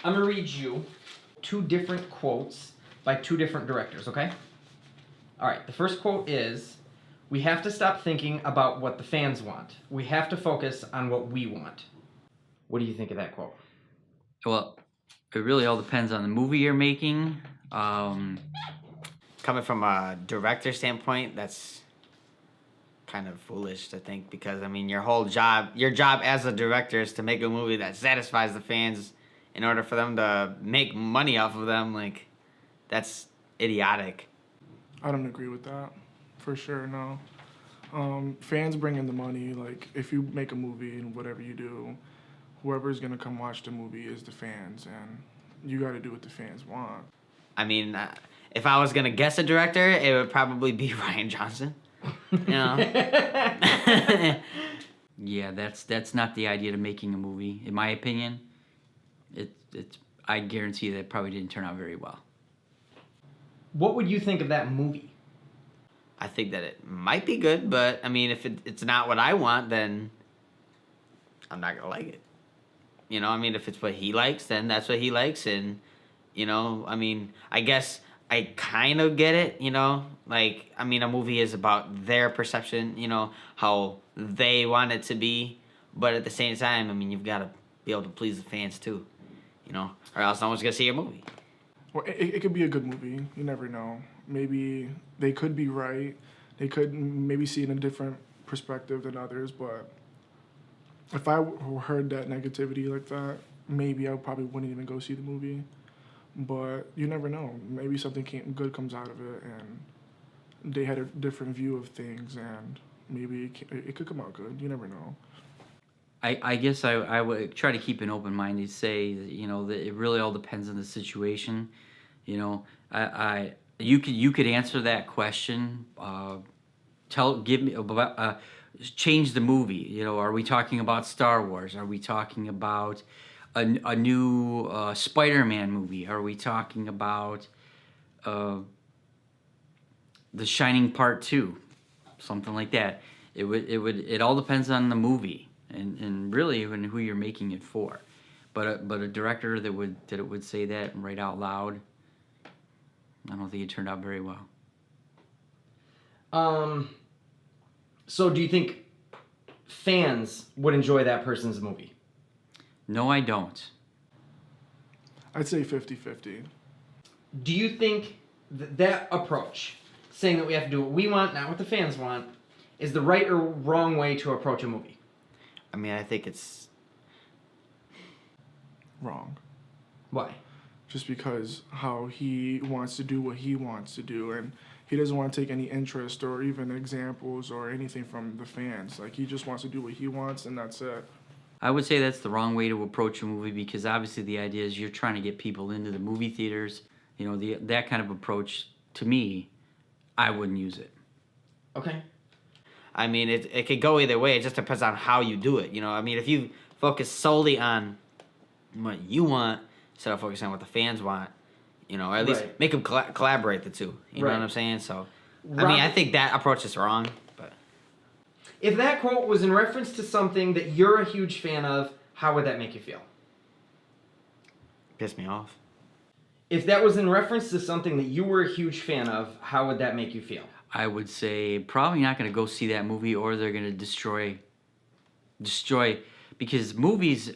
I'm going to read you two different quotes by two different directors, okay? All right, the first quote is, "We have to stop thinking about what the fans want. We have to focus on what we want." What do you think of that quote? Well, it really all depends on the movie you're making. Coming from a director standpoint, that's kind of foolish to think, because I mean, your job as a director is to make a movie that satisfies the fans in order for them to make money off of them. Like, that's idiotic. I don't agree with that, for sure. No, fans bring in the money. Like, if you make a movie and whatever you do, whoever's gonna come watch the movie is the fans, and you got to do what the fans want. I mean, if I was gonna guess a director, it would probably be Ryan Johnson. You know? Yeah, that's not the idea to making a movie, in my opinion. I guarantee that it probably didn't turn out very well. What would you think of that movie? I think that it might be good, but I mean, if it's not what I want, then I'm not gonna like it. You know, I mean, if it's what he likes, then that's what he likes, and you know, I mean, I guess I kind of get it. You know, like, I mean, a movie is about their perception. You know, how they want it to be, but at the same time, I mean, you've got to be able to please the fans too. You know, or else no one's gonna see your movie. Well, it could be a good movie. You never know. Maybe they could be right. They could maybe see it in a different perspective than others. But if I heard that negativity like that, maybe I probably wouldn't even go see the movie. But you never know. Maybe something good comes out of it, and they had a different view of things, and maybe it could come out good. You never know. I guess I would try to keep an open mind and say that, you know, that it really all depends on the situation. You know, you could answer that question. Give me about change the movie. You know, are we talking about Star Wars? Are we talking about a new Spider-Man movie? Are we talking about The Shining Part 2? Something like that. It all depends on the movie. And really even who you're making it for, but a director that would say that right out loud, I don't think it turned out very well. So do you think fans would enjoy that person's movie? No, I don't. I'd say 50-50. Do you think that approach, saying that we have to do what we want, not what the fans want, is the right or wrong way to approach a movie? I mean, I think it's Wrong. Why? Just because how he wants to do what he wants to do, and he doesn't want to take any interest or even examples or anything from the fans. Like, he just wants to do what he wants, and that's it. I would say that's the wrong way to approach a movie, because obviously the idea is you're trying to get people into the movie theaters. You know, that kind of approach, to me, I wouldn't use it. Okay. I mean, it could go either way. It just depends on how you do it. You know, I mean, if you focus solely on what you want instead of focusing on what the fans want, you know, or at least Right. make them collaborate the two. You know Right. what I'm saying? So, I mean, I think that approach is wrong, but If that quote was in reference to something that you're a huge fan of, how would that make you feel? piss me off. If that was in reference to something that you were a huge fan of, how would that make you feel? I would say probably not going to go see that movie, or they're going to destroy, because movies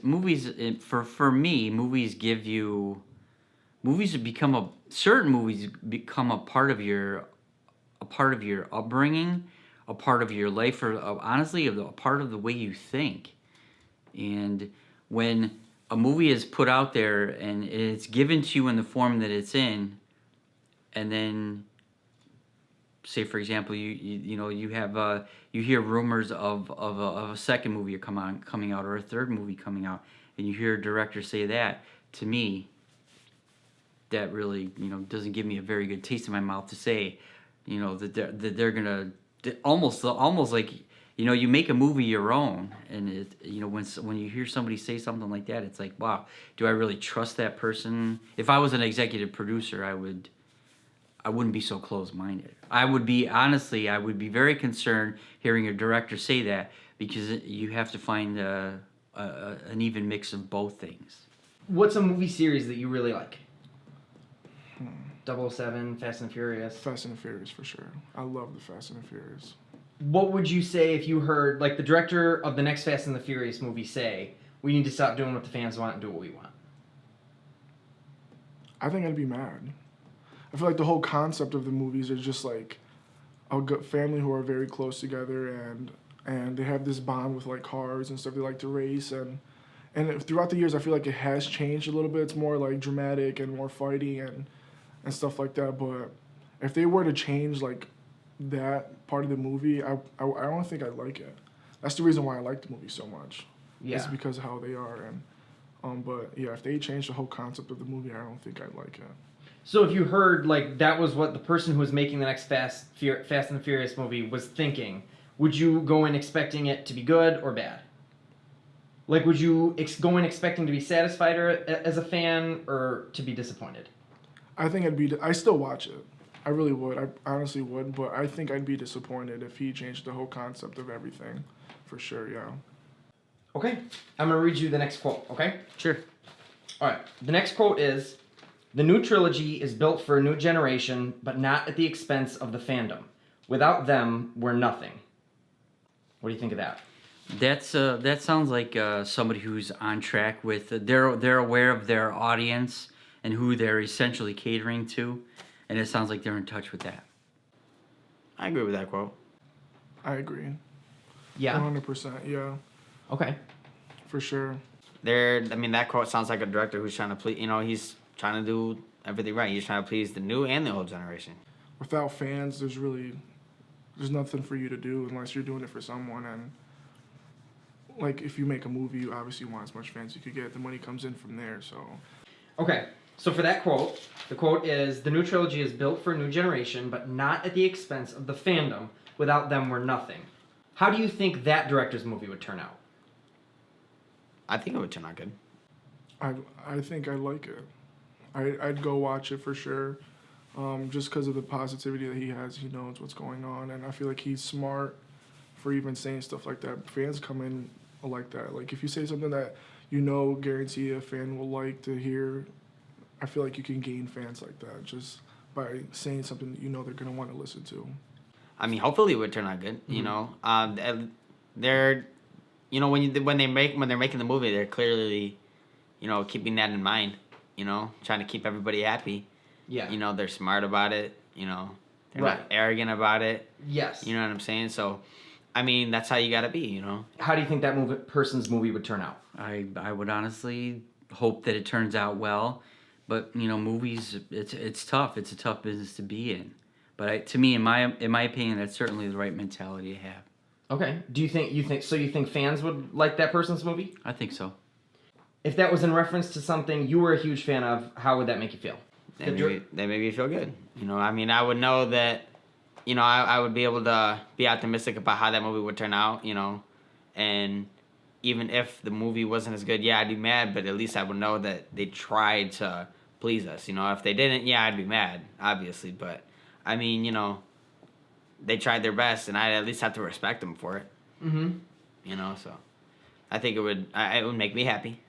for me, movies certain movies become a part of your upbringing, a part of your life, or honestly, a part of the way you think. And when a movie is put out there and it's given to you in the form that it's in, and then say, for example, you have you hear rumors of a second movie coming out, or a third movie coming out, and you hear a director say that, to me, that really, doesn't give me a very good taste in my mouth to say, that they're gonna almost like, you make a movie your own, and when you hear somebody say something like that, it's like, wow, do I really trust that person? If I was an executive producer, I wouldn't be so close-minded. I would be very concerned hearing a director say that, because you have to find an even mix of both things. What's a movie series that you really like? 007, Fast and Furious. Fast and Furious for sure. I love the Fast and Furious. What would you say if you heard, like, the director of the next Fast and the Furious movie say, we need to stop doing what the fans want and do what we want? I think I'd be mad. I feel like the whole concept of the movies is just like a good family who are very close together and they have this bond with like cars and stuff. They like to race and throughout the years I feel like it has changed a little bit. It's more like dramatic and more fighting and stuff like that. But if they were to change like that part of the movie, I don't think I'd like it. That's the reason why I like the movie so much. Yeah. It's because of how they are but yeah, if they change the whole concept of the movie, I don't think I'd like it. So if you heard, like, that was what the person who was making the next Fast and the Furious movie was thinking, would you go in expecting it to be good or bad? Like, would you go in expecting to be satisfied or, as a fan, or to be disappointed? I think I still watch it. I really would. I honestly would, but I think I'd be disappointed if he changed the whole concept of everything. For sure, yeah. Okay, I'm going to read you the next quote, okay? Sure. All right, the next quote is, "The new trilogy is built for a new generation, but not at the expense of the fandom. Without them, we're nothing." What do you think of that? That sounds like somebody who's on track with. They're aware of their audience and who they're essentially catering to, and it sounds like they're in touch with that. I agree with that quote. I agree. Yeah? 100%, yeah. Okay. For sure. That quote sounds like a director who's trying to please, he's trying to do everything right. He's trying to please the new and the old generation. Without fans, there's nothing for you to do unless you're doing it for someone. And like if you make a movie, you obviously want as much fans as you could get. The money comes in from there, so. Okay, so for that quote, the quote is, "The new trilogy is built for a new generation, but not at the expense of the fandom. Without them, we're nothing." How do you think that director's movie would turn out? I think it would turn out good. I think I like it. I'd go watch it for sure, just because of the positivity that he has. He knows what's going on, and I feel like he's smart for even saying stuff like that. Fans come in like that. Like if you say something that guarantee a fan will like to hear, I feel like you can gain fans like that just by saying something that they're gonna want to listen to. I mean, hopefully it would turn out good. They're, when they're making the movie, they're clearly, keeping that in mind. Trying to keep everybody happy. Yeah. They're smart about it. They're Right. not arrogant about it. Yes. You know what I'm saying? So, I mean, that's how you gotta be. How do you think that person's movie would turn out? I would honestly hope that it turns out well, but movies, it's tough. It's a tough business to be in. But to me, in my opinion, that's certainly the right mentality to have. Okay. Do you think fans would like that person's movie? I think so. If that was in reference to something you were a huge fan of, how would that make you feel? That made me feel good. I would know that, I would be able to be optimistic about how that movie would turn out, and even if the movie wasn't as good, yeah, I'd be mad, but at least I would know that they tried to please us. If they didn't, yeah, I'd be mad, obviously, but I mean, they tried their best, and I at least have to respect them for it. Mm-hmm. So I think it would make me happy.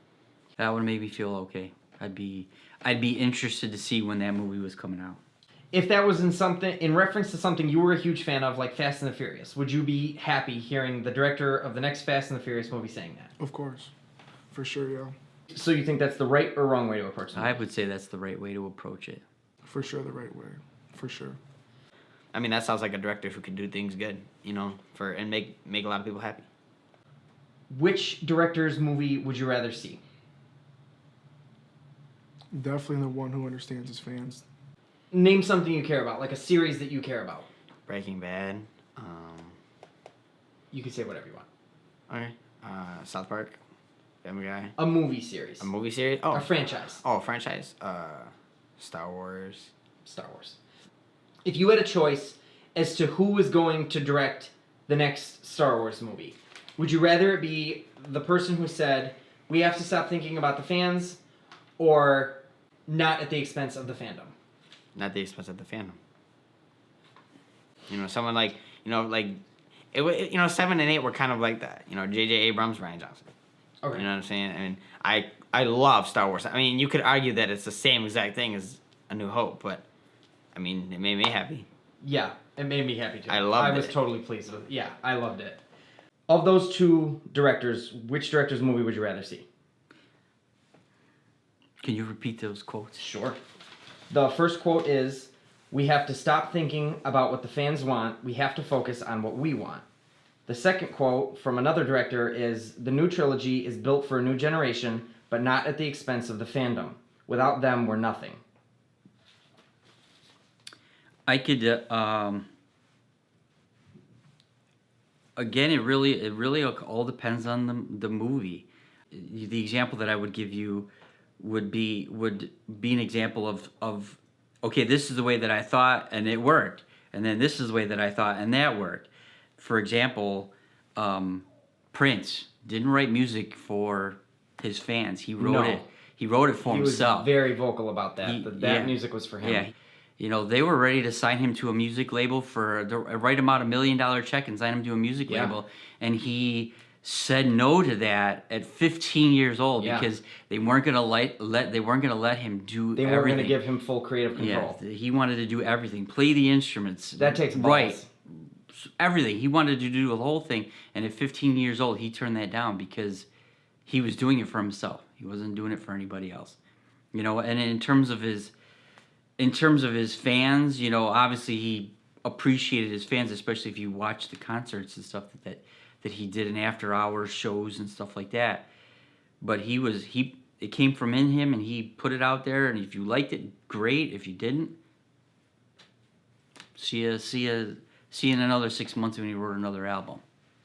That would make me feel okay. I'd be interested to see when that movie was coming out. If that was in reference to something you were a huge fan of, like Fast and the Furious, would you be happy hearing the director of the next Fast and the Furious movie saying that? Of course, for sure, yeah. So you think that's the right or wrong way to approach it? I would say that's the right way to approach it. For sure, the right way. For sure. I mean, that sounds like a director who can do things good, and make a lot of people happy. Which director's movie would you rather see? Definitely the one who understands his fans. Name something you care about, like a series that you care about. Breaking Bad. You can say whatever you want. Okay. South Park. Family Guy. A movie series. A movie series? Oh. A franchise. Oh, a franchise. Star Wars. Star Wars. If you had a choice as to who was going to direct the next Star Wars movie, would you rather it be the person who said, "We have to stop thinking about the fans," or not at the expense of the fandom? Not at the expense of the fandom. Someone like, 7 and 8 were kind of like that. J.J. Abrams, Ryan Johnson. Okay. You know what I'm saying? I mean, I love Star Wars. I mean, you could argue that it's the same exact thing as A New Hope, but I mean, it made me happy. Yeah, it made me happy too. I loved I was it. totally pleased with it. Yeah, I loved it. Of those two directors, which director's movie would you rather see? Can you repeat those quotes? Sure. The first quote is, "We have to stop thinking about what the fans want. We have to focus on what we want." The second quote from another director is, "The new trilogy is built for a new generation, but not at the expense of the fandom. Without them, we're nothing." I could again, it really all depends on the movie. The example that I would give you would be an example of okay, this is the way that I thought and it worked, and then this is the way that I thought and that worked. For example, Prince didn't write music for his fans. He wrote No. it. He wrote it for He was himself. very vocal about that. He- That yeah. music was for him. Yeah. You know, they were ready to sign him to a music label for write him out $1 million check and sign him to a music Yeah. label, and he said no to that at 15 years old Yeah. because they weren't gonna let him do They everything. weren't going to give him full creative control. Yeah, he wanted to do everything, play the instruments. That takes balls. right, everything. He wanted to do the whole thing, and at 15 years old, he turned that down because he was doing it for himself. He wasn't doing it for anybody else. You know, and in terms of his fans, you know, obviously he appreciated his fans, especially if you watch the concerts and stuff that he did in after hours shows and stuff like that. But it came from in him, and he put it out there. And if you liked it, great. If you didn't, see you in another 6 months when he wrote another album.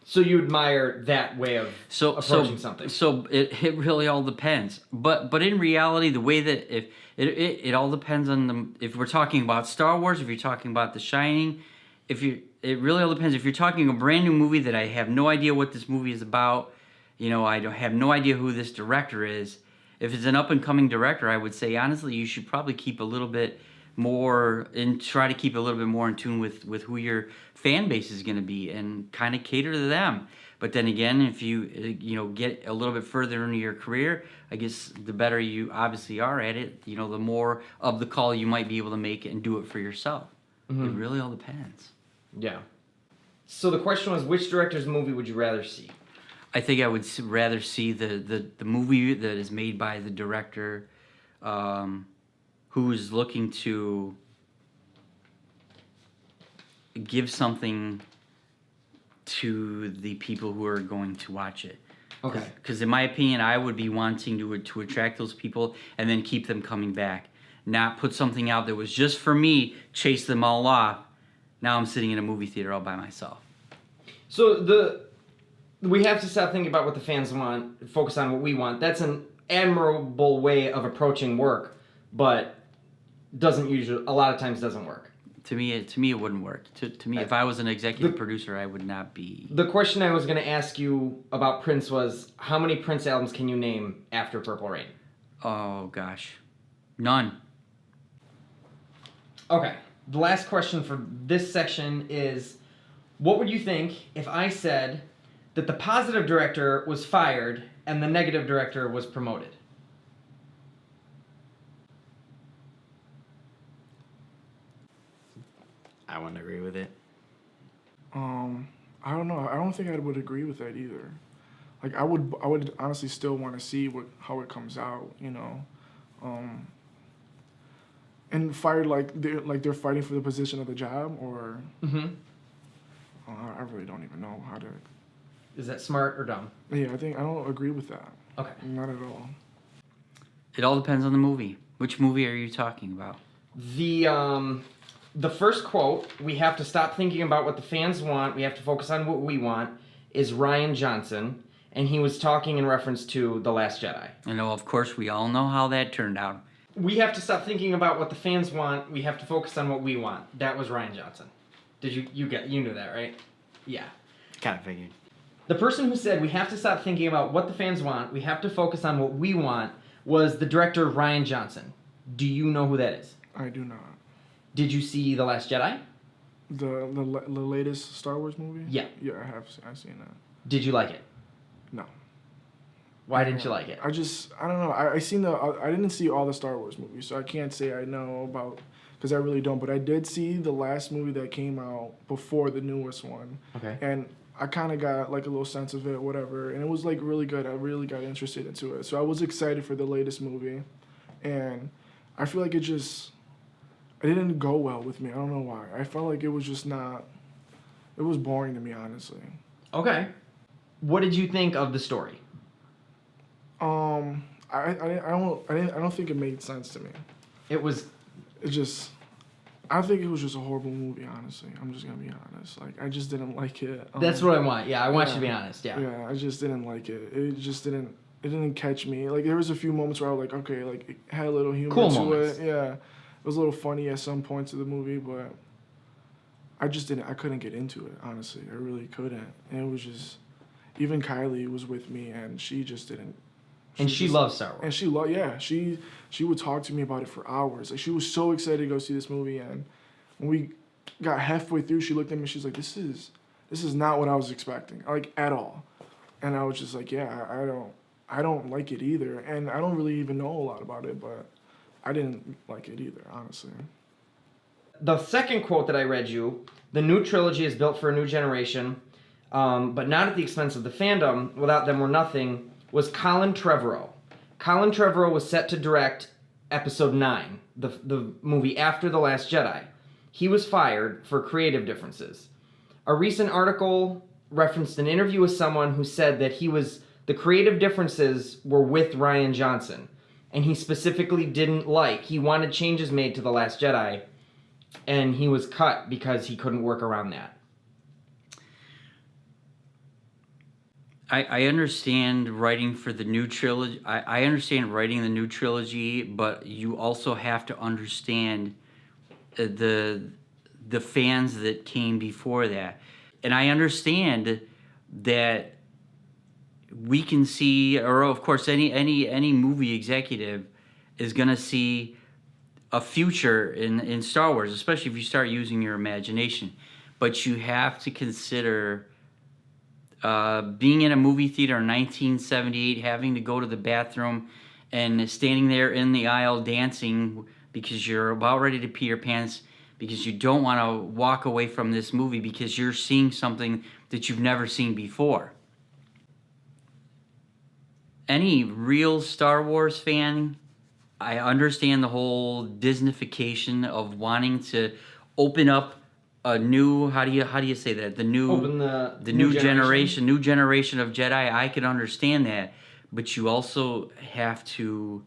So you admire that way of approaching something. So it really all depends. But in reality, the way that if it all depends on if we're talking about Star Wars, if you're talking about The Shining, it really all depends. If you're talking a brand new movie that I have no idea what this movie is about, you know, I don't have no idea who this director is. If it's an up and coming director, I would say honestly you should probably keep a little bit more and try to keep a little bit more in tune with who your fan base is going to be and kind of cater to them. But then again, if you get a little bit further into your career, I guess the better you obviously are at it, you know, the more of the call you might be able to make and do it for yourself. Mm-hmm. It really all depends. Yeah. So the question was, which director's movie would you rather see? I think I would rather see the movie that is made by the director who is looking to give something to the people who are going to watch it. Okay. Because in my opinion, I would be wanting to attract those people and then keep them coming back. Not put something out that was just for me, chase them all off. Now I'm sitting in a movie theater all by myself. So we have to stop thinking about what the fans want, focus on what we want. That's an admirable way of approaching work, but a lot of times doesn't work. To me, it wouldn't work. To me, if I was an executive producer, I would not be. The question I was going to ask you about Prince was, how many Prince albums can you name after Purple Rain? Oh gosh, none. Okay. The last question for this section is, what would you think if I said that the positive director was fired and the negative director was promoted? I wouldn't agree with it. I don't know. I don't think I would agree with that either. Like I would honestly still want to see how it comes out, you know. And fired like they're fighting for the position of the job, or I really don't even know how to. Is that smart or dumb? Yeah, I don't agree with that. Okay. Not at all. It all depends on the movie. Which movie are you talking about? The first quote, "We have to stop thinking about what the fans want, we have to focus on what we want," is Rian Johnson, and he was talking in reference to The Last Jedi. I know, of course, we all know how that turned out. We have to stop thinking about what the fans want, we have to focus on what we want. That was Rian Johnson. Did you knew that, right? Yeah. Kind of figured. The person who said we have to stop thinking about what the fans want, we have to focus on what we want, was the director Rian Johnson. Do you know who that is? I do not. Did you see The Last Jedi? The latest Star Wars movie? Yeah. Yeah, I've seen that. Did you like it? No. Why didn't you like it? I don't know. I didn't see all the Star Wars movies, so I can't say I know about, because I really don't. But I did see the last movie that came out before the newest one. Okay. And I kind of got like a little sense of it, whatever, and it was like really good. I really got interested into it, so I was excited for the latest movie, and I feel like it didn't go well with me. I don't know why. I felt like it was just not. It was boring to me, honestly. Okay. What did you think of the story? I don't think it made sense to me. It was. It just. I think it was just a horrible movie, honestly. I'm just gonna be honest. Like, I just didn't like it. That's what I want. Yeah, I want you to be honest. Yeah. Yeah, I just didn't like it. It just didn't. It didn't catch me. Like, there was a few moments where I was like, okay, like, it had a little humor Cool to moments. it. Yeah, it was a little funny at some points of the movie, but I just didn't. I couldn't get into it. Honestly, I really couldn't. And it was just. Even Kylie was with me, and she just didn't. And she just- loves Star Wars. And she would talk to me about it for hours. Like, she was so excited to go see this movie, and when we got halfway through, she looked at me. She's like, "This is not what I was expecting, like, at all." And I was just like, "Yeah, I don't like it either." And I don't really even know a lot about it, but I didn't like it either, honestly. The second quote that I read you: "The new trilogy is built for a new generation, but not at the expense of the fandom. Without them, we're nothing." Was Colin Trevorrow. Colin Trevorrow was set to direct Episode 9, the movie after The Last Jedi. He was fired for creative differences. A recent article referenced an interview with someone who said that the creative differences were with Rian Johnson, and he specifically he wanted changes made to The Last Jedi, and he was cut because he couldn't work around that. I understand writing for the new trilogy. I understand writing the new trilogy, but you also have to understand the fans that came before that. And I understand that we can see, or of course any movie executive is going to see a future in Star Wars, especially if you start using your imagination. But you have to consider being in a movie theater in 1978, having to go to the bathroom and standing there in the aisle dancing because you're about ready to pee your pants, because you don't want to walk away from this movie because you're seeing something that you've never seen before. Any real Star Wars fan, I understand the whole Disneyfication of wanting to open up a new, how do you say that? The new Open the new generation of Jedi. I can understand that, but you also have to,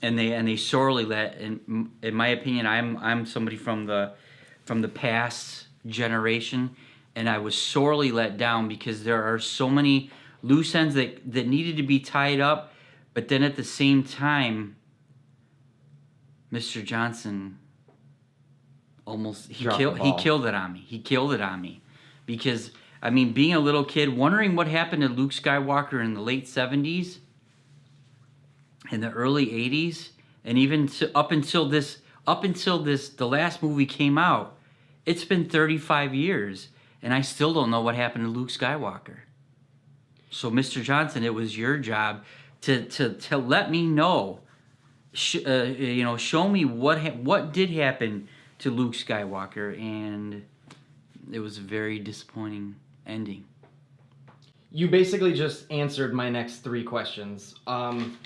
and they sorely let. In my opinion, I'm somebody from the past generation, and I was sorely let down because there are so many loose ends that needed to be tied up, but then at the same time, Mr. Johnson he killed it on me. He killed it on me because, I mean, being a little kid, wondering what happened to Luke Skywalker in the late 70s, in the early 80s, and even up until this, the last movie came out, it's been 35 years, and I still don't know what happened to Luke Skywalker. So, Mr. Johnson, it was your job to let me know, show me what did happen to Luke Skywalker, and it was a very disappointing ending. You basically just answered my next three questions. One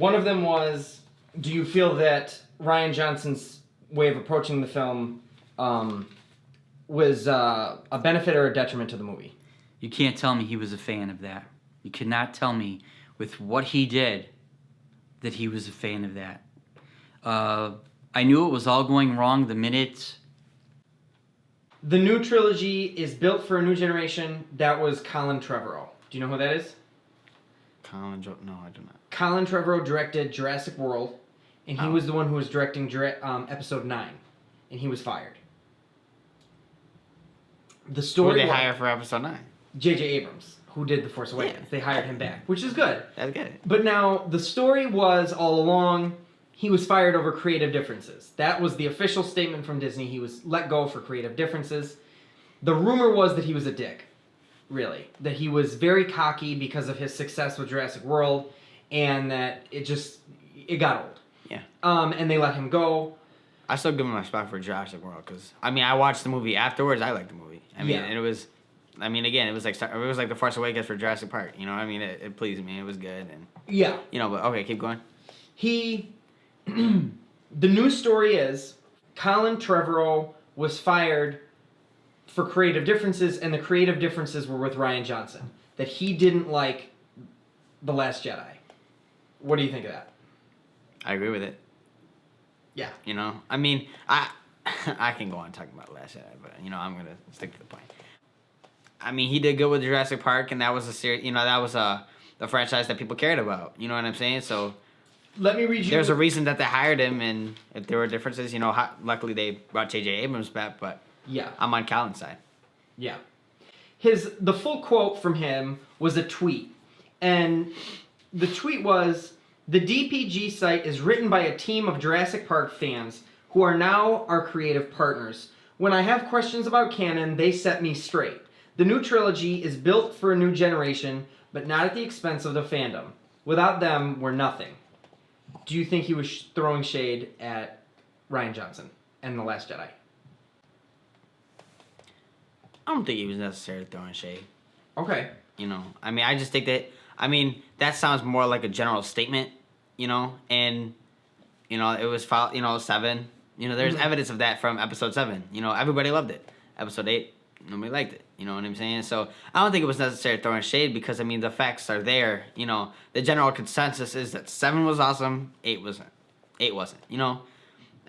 of them was, do you feel that Rian Johnson's way of approaching the film was a benefit or a detriment to the movie? You can't tell me he was a fan of that. You cannot tell me with what he did that he was a fan of that. I knew it was all going wrong the minute. The new trilogy is built for a new generation. That was Colin Trevorrow. Do you know who that is? No, I do not. Colin Trevorrow directed Jurassic World, and he was the one who was directing Episode 9, and he was fired. The story. Who did they hire for Episode 9? J.J. Abrams, who did The Force Awakens. Yeah. They hired him back, which is good. That's good. But now, the story was all along, he was fired over creative differences. That was the official statement from Disney. He was let go for creative differences. The rumor was that he was a dick. really. That he was very cocky because of his success with Jurassic World, and that it got old. Yeah. And they let him go. I still give him my spot for Jurassic World because I mean I watched the movie afterwards. I liked the movie. I mean, Yeah. and it was, I mean, again, it was like the Force Awakens for Jurassic Park. You know, I mean, it pleased me. It was good, and Yeah. you know, but okay, keep going. The news story is Colin Trevorrow was fired for creative differences, and the creative differences were with Rian Johnson. That he didn't like The Last Jedi. What do you think of that? I agree with it. Yeah. You know, I mean, I can go on talking about Last Jedi, but you know, I'm gonna stick to the point. I mean, he did good with Jurassic Park, and that was a series. You know, that was the franchise that people cared about. You know what I'm saying? So Let me read you. there's a reason that they hired him, and if there were differences, you know, luckily they brought J.J. Abrams back. But Yeah. I'm on Colin's side. Yeah. The full quote from him was a tweet. And the tweet was, "The DPG site is written by a team of Jurassic Park fans who are now our creative partners. When I have questions about canon, they set me straight. The new trilogy is built for a new generation, but not at the expense of the fandom. Without them, we're nothing." Do you think he was throwing shade at Rian Johnson and The Last Jedi? I don't think he was necessarily throwing shade. Okay. You know, I mean, I just think that, I mean, that sounds more like a general statement, you know, and, you know, it was, 7. You know, there's evidence of that from episode 7. You know, everybody loved it. Episode 8, nobody liked it. You know what I'm saying? So I don't think it was necessarily throwing shade because, I mean, the facts are there. You know, the general consensus is that 7 was awesome, 8 wasn't. 8 wasn't, you know?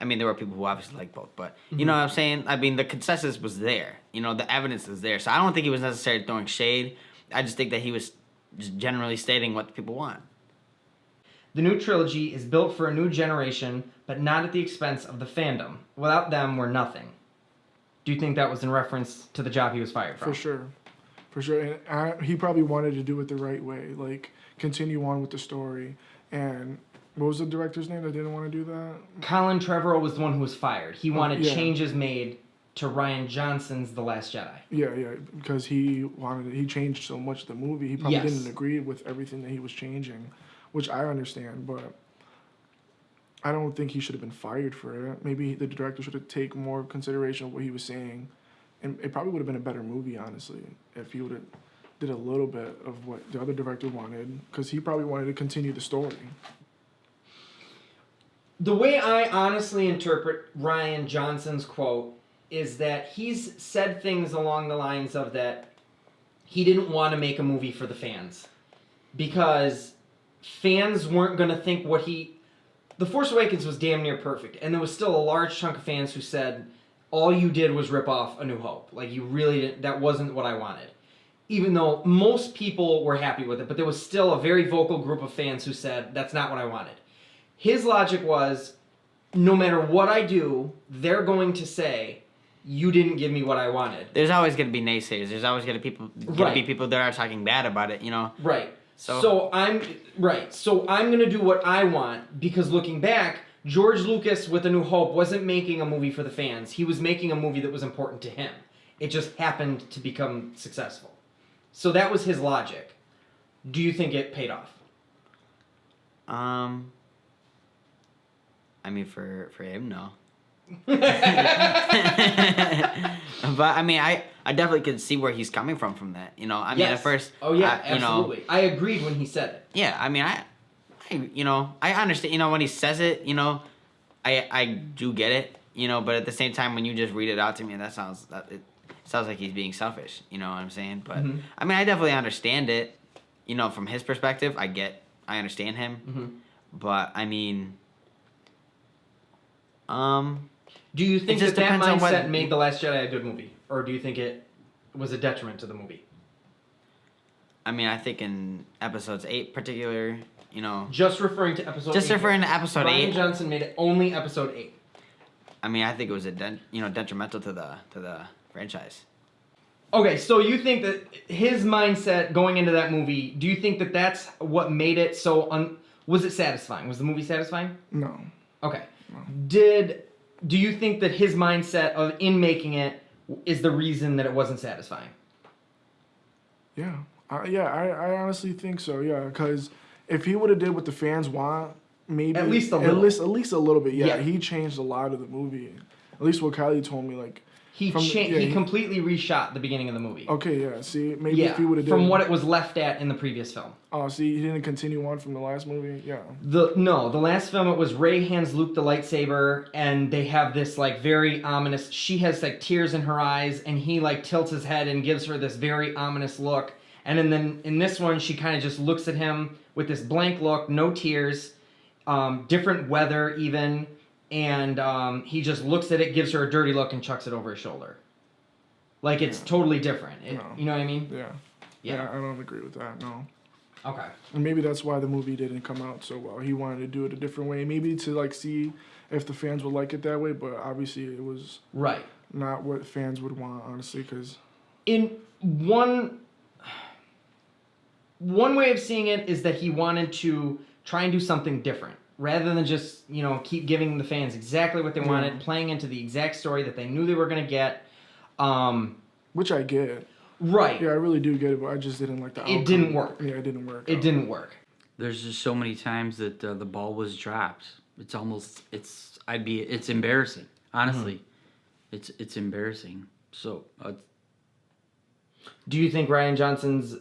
I mean, there were people who obviously liked both, but you know what I'm saying? I mean, the consensus was there. You know, the evidence is there. So I don't think he was necessarily throwing shade. I just think that he was just generally stating what people want. The new trilogy is built for a new generation, but not at the expense of the fandom. Without them, we're nothing. Do you think that was in reference to the job he was fired from? For sure. And he probably wanted to do it the right way, like continue on with the story. And what was the director's name that didn't want to do that? Colin Trevorrow was the one who was fired. He wanted yeah. changes made to Rian Johnson's The Last Jedi. Yeah, because he changed so much of the movie. He probably Yes. didn't agree with everything that he was changing, which I understand, but I don't think he should have been fired for it. Maybe the director should have taken more consideration of what he was saying, and it probably would have been a better movie, honestly, if he would have did a little bit of what the other director wanted, because he probably wanted to continue the story. The way I honestly interpret Rian Johnson's quote is that he's said things along the lines of that he didn't want to make a movie for the fans because fans weren't going to think what he... The Force Awakens was damn near perfect, and there was still a large chunk of fans who said, all you did was rip off A New Hope. Like, you really didn't... That wasn't what I wanted. Even though most people were happy with it, but there was still a very vocal group of fans who said, that's not what I wanted. His logic was, no matter what I do, they're going to say, you didn't give me what I wanted. There's always going to be naysayers. There's always going to be people that are talking bad about it, you know? Right. So I'm going to do what I want, because looking back, George Lucas with A New Hope wasn't making a movie for the fans. He was making a movie that was important to him. It just happened to become successful. So that was his logic. Do you think it paid off? I mean, for him, no. But I mean, I definitely could see where he's coming from that. You know, I mean, at first, oh yeah, you know, absolutely. I agreed when he said it. yeah, I mean, I you know, I understand. You know, when he says it, you know, I do get it. You know, but at the same time, when you just read it out to me, it sounds like he's being selfish. You know what I'm saying? But I mean, I definitely understand it. You know, from his perspective, I understand him. But I mean, do you think just that depends on mindset what- made The Last Jedi a good movie? Or do you think it was a detriment to the movie? I mean, I think in episodes 8 particular, you know, Just referring to episode 8. just referring to episode Rian 8. Johnson made it only episode 8. I mean, I think it was detrimental to the franchise. Okay, so you think that his mindset going into that movie, do you think that that's what made it so was it satisfying? Was the movie satisfying? No. Okay. Do you think that his mindset in making it is the reason that it wasn't satisfying? Yeah, I honestly think so. Yeah, because if he would have did what the fans want, maybe At least a little. at least a little bit. Yeah, Yeah. he changed a lot of the movie. At least what Kylie told me. Like He from the- yeah, he completely reshot the beginning of the movie. Okay, yeah. See, maybe Yeah, if he would have from what it was left at in the previous film. Oh, see, he didn't continue on from the last movie. Yeah. The last film it was Rey hands Luke the lightsaber, and they have this like very ominous. She has like tears in her eyes, and he like tilts his head and gives her this very ominous look. And then in this one, she kind of just looks at him with this blank look, no tears, different weather even, and he just looks at it, gives her a dirty look, and chucks it over his shoulder. Like it's totally different. No. You know what I mean? Yeah. Yeah. I don't agree with that. No. Okay. And maybe that's why the movie didn't come out so well. He wanted to do it a different way, maybe to like see if the fans would like it that way. But obviously, it was Right. not what fans would want, honestly. Because In one way of seeing it is that he wanted to try and do something different rather than just keep giving the fans exactly what they wanted, playing into the exact story that they knew they were going to get. which I get. Right. Yeah, I really do get it, but I just didn't like the outcome. It didn't work. Yeah, it didn't work. It didn't work. There's just so many times that the ball was dropped. It's embarrassing. Honestly, it's embarrassing. So Do you think Ryan Johnson's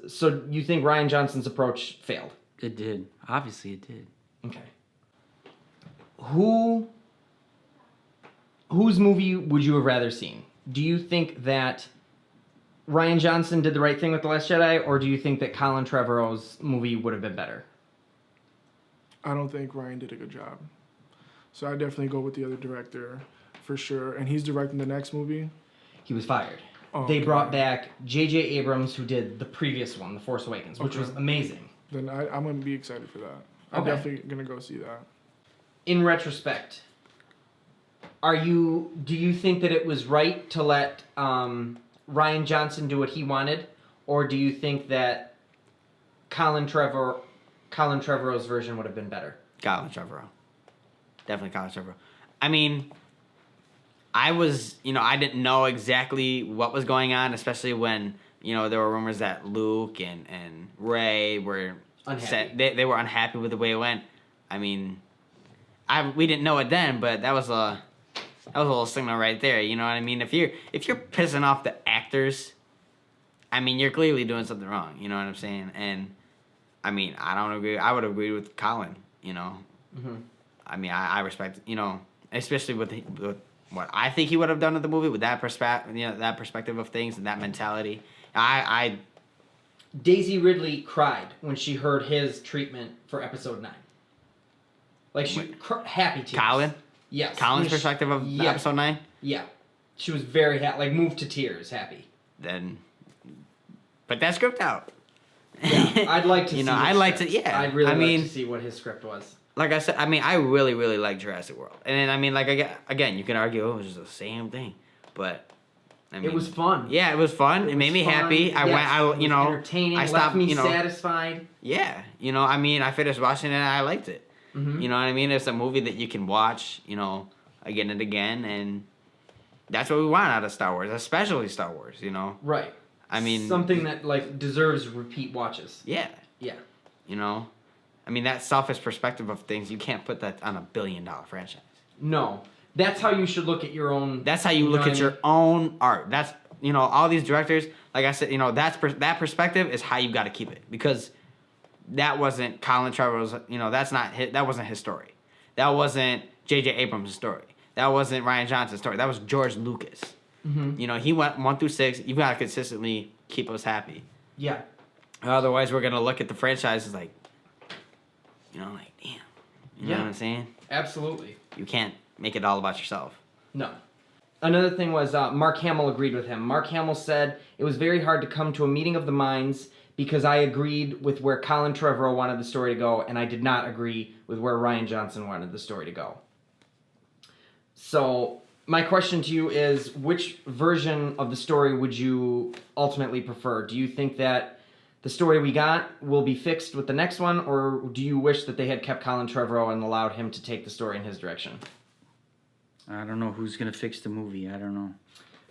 approach failed? it did. Obviously, it did. Okay. Whose movie would you have rather seen? Do you think that Ryan Johnson did the right thing with The Last Jedi, or do you think that Colin Trevorrow's movie would have been better? I don't think Ryan did a good job. So I definitely go with the other director for sure. And he's directing the next movie. He was fired. Oh, They okay. brought back J.J. Abrams, who did the previous one, The Force Awakens, which was amazing. Then I'm going to be excited for that. I'm Okay. definitely going to go see that. In retrospect, do you think that it was right to let Ryan Johnson do what he wanted, or do you think that Colin Trevorrow's version would have been better? Colin Trevorrow. Definitely Colin Trevorrow. I mean, I didn't know exactly what was going on, especially when, there were rumors that Luke and Rey were Unhappy. They were unhappy with the way it went. I mean, we didn't know it then, but that was a little signal right there. You know what I mean? If you're pissing off the actors, I mean, you're clearly doing something wrong. You know what I'm saying? And I mean, I don't agree. I would agree with Colin. Mm-hmm. I mean, I respect, especially with what I think he would have done with the movie, with that perspective of things and that mentality. Daisy Ridley cried when she heard his treatment for Episode 9. Like, happy tears. Colin? Yes. Colin's perspective of Episode 9? Yeah. She was very happy, like, moved to tears, happy. Then, but that's script out. Yeah, I'd like to see I'd really like to see what his script was. Like I said, I mean, I really, really like Jurassic World. And then, I mean, like, again, you can argue, it was just the same thing. But, I mean, It was fun. Yeah, it was fun. It made me happy. Yes, it was entertaining, I stopped, left me satisfied. Yeah, I mean, I finished watching it and I liked it. Mm-hmm. You know what I mean? It's a movie that you can watch, again and again, and that's what we want out of Star Wars, especially Star Wars, Right. I mean, something that like deserves repeat watches. Yeah. Yeah. I mean, that selfish perspective of things, you can't put that on $1 billion franchise. No. That's how you should look at your own. That's how you look at your own art. That's, all these directors, like I said, that perspective is how you got to keep it, because that wasn't Colin Trevorrow's, that wasn't his story. That wasn't J.J. Abrams' story. That wasn't Ryan Johnson's story. That was George Lucas. Mm-hmm. He went 1 through 6. You've got to consistently keep us happy. Yeah. Otherwise, we're going to look at the franchise as like, like, damn. You know what I'm saying? Absolutely. You can't make it all about yourself. No. Another thing was Mark Hamill agreed with him. Mark Hamill said, "It was very hard to come to a meeting of the minds because I agreed with where Colin Trevorrow wanted the story to go, and I did not agree with where Ryan Johnson wanted the story to go." So my question to you is, which version of the story would you ultimately prefer? Do you think that the story we got will be fixed with the next one, or do you wish that they had kept Colin Trevorrow and allowed him to take the story in his direction? I don't know who's gonna fix the movie. I don't know.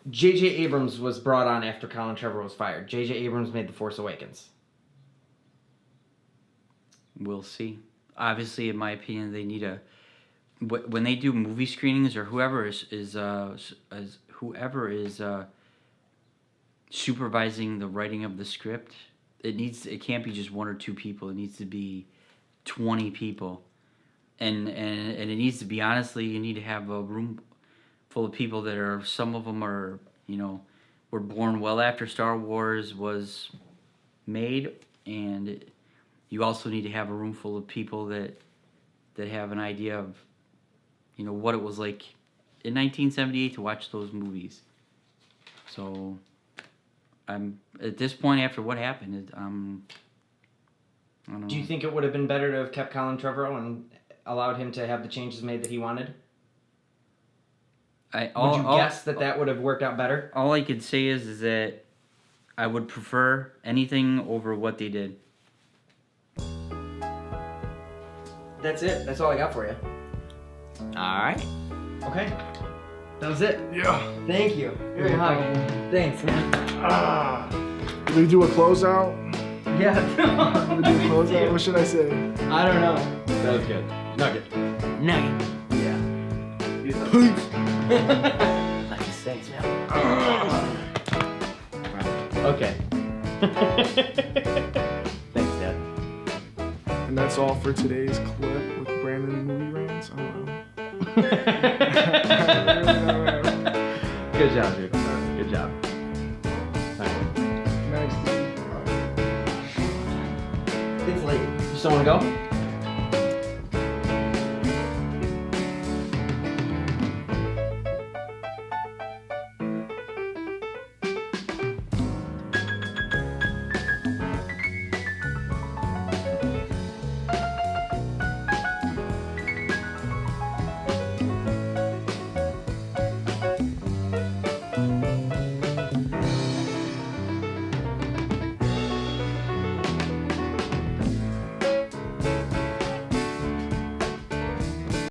J.J. Abrams was brought on after Colin Trevorrow was fired. J.J. Abrams made The Force Awakens. We'll see. Obviously, in my opinion, they need a when they do movie screenings or whoever is supervising the writing of the script. It can't be just one or two people. It needs to be 20 people, and it needs to be honestly. You need to have a room full of people that are. Some of them are were born well after Star Wars was made, and you also need to have a room full of people that have an idea of what it was like in 1978 to watch those movies. So I'm at this point after what happened. I don't know. Do you think it would have been better to have kept Colin Trevorrow and allowed him to have the changes made that he wanted? Would you guess that would have worked out better? All I could say is that I would prefer anything over what they did. That's it. That's all I got for you. All right. Okay. That was it. Yeah. Thank you. You're No welcome. problem. Thanks, man. Did we do a closeout? Yeah. Did we do a closeout? What should I say? I don't know. That was good. Nugget. Nugget. Yeah. Peace. Like sex, man. Okay. Thanks, Dad. And that's all for today's clip with Brandon Movie Rants. Oh, wow. Good job, dude. Good job. Next. It's late. You still want to go?